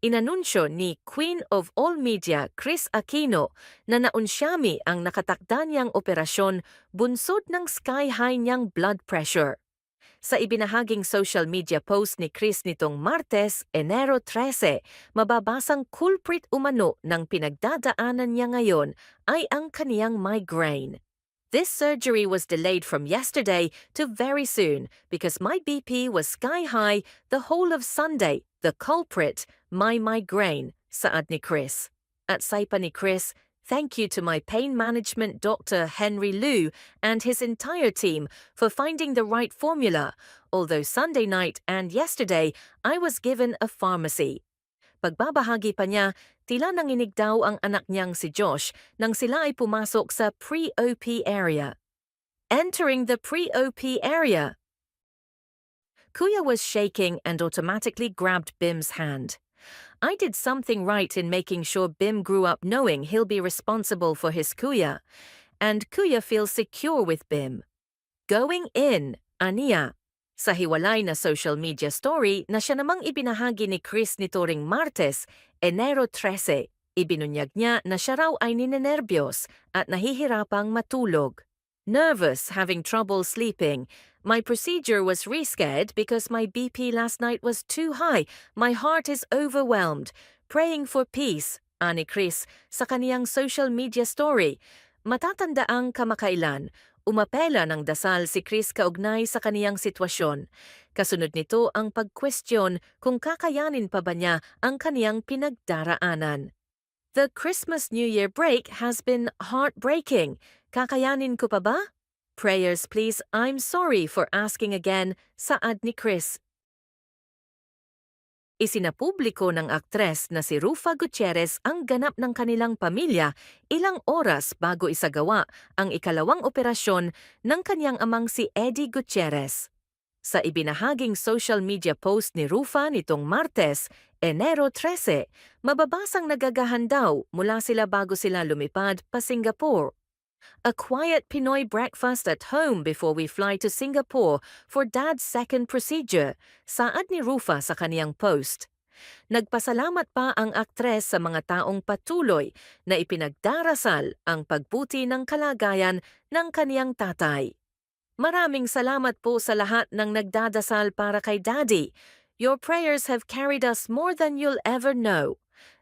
Inanunsyo ni Queen of All Media Kris Aquino na naunsyami ang nakatakda niyang operasyon bunsod ng sky-high niyang blood pressure. Sa ibinahaging social media post ni Kris nitong Martes, Enero 13, mababasang culprit umano ng pinagdadaanan niya ngayon ay ang kaniyang migraine. This surgery was delayed from yesterday to very soon because my BP was sky high the whole of Sunday. The culprit, my migraine, saad ni Kris. At saipa ni Kris, thank you to my pain management doctor Henry Liu and his entire team for finding the right formula, although Sunday night and yesterday I was given a pharmacy. Pagbabahagi pa niya, tila nanginig daw ang anak niyang si Josh nang sila ay pumasok sa pre-OP area. Entering the pre-OP area, Kuya was shaking and automatically grabbed Bim's hand. I did something right in making sure Bim grew up knowing he'll be responsible for his Kuya, and Kuya feels secure with Bim. Going in, aniya. Sa hiwalay na social media story na siya namang ibinahagi ni Kris nito ring Martes, Enero 13, ibinunyag niya na siya raw ay ninenerbiyos at nahihirapang matulog. Nervous, having trouble sleeping. My procedure was rescheduled because my BP last night was too high. My heart is overwhelmed. Praying for peace, ani Kris sa kaniyang social media story. Matatandaang kamakailan, umapela ng dasal si Kris kaugnay sa kaniyang sitwasyon. Kasunod nito ang pagkwestiyon kung kakayanin pa ba niya ang kaniyang pinagdaraanan. The Christmas-New Year break has been heartbreaking. Kakayanin ko pa ba? Prayers please, I'm sorry for asking again, saad ni Kris. Isinapubliko ng aktres na si Rufa Gutierrez ang ganap ng kanilang pamilya ilang oras bago isagawa ang ikalawang operasyon ng kanyang amang si Eddie Gutierrez. Sa ibinahaging social media post ni Rufa nitong Martes, Enero 13, mababasang nagagahan daw mula sila bago sila lumipad pa Singapore. A quiet Pinoy breakfast at home before we fly to Singapore for Dad's second procedure, saad ni Rufa sa kaniyang post. Nagpasalamat pa ang aktres sa mga taong patuloy na ipinagdarasal ang pagbuti ng kalagayan ng kaniyang tatay. Maraming salamat po sa lahat ng nagdadasal para kay Daddy. Your prayers have carried us more than you'll ever know.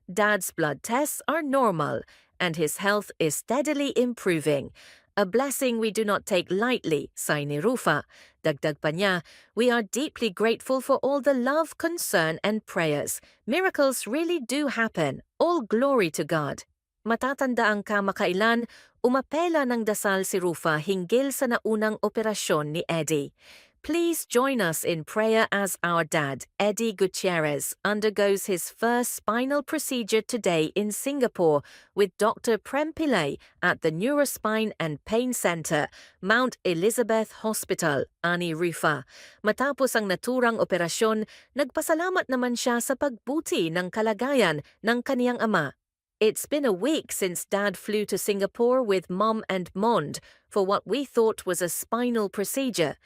Dad's blood tests are normal and his health is steadily improving. A blessing we do not take lightly, say ni Rufa. Dagdag pa niya, we are deeply grateful for all the love, concern, and prayers. Miracles really do happen. All glory to God. Matatanda ang kamakailan, umapela ng dasal si Rufa hinggil sa naunang operasyon ni Eddie. Please join us in prayer as our dad, Eddie Gutierrez, undergoes his first spinal procedure today in Singapore with Dr. Prem Pillay at the Neurospine and Pain Center, Mount Elizabeth Hospital, ani Rufa. Matapos ang naturang operasyon, nagpasalamat naman siya sa pagbuti ng kalagayan ng kaniyang ama. It's been a week since Dad flew to Singapore with Mom and Mond for what we thought was a spinal procedure.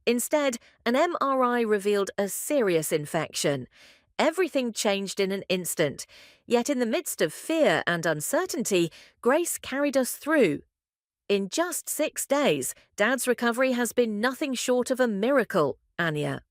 Instead, an MRI revealed a serious infection. Everything changed in an instant. Yet in the midst of fear and uncertainty, Grace carried us through. In just 6 days, Dad's recovery has been nothing short of a miracle, Anya.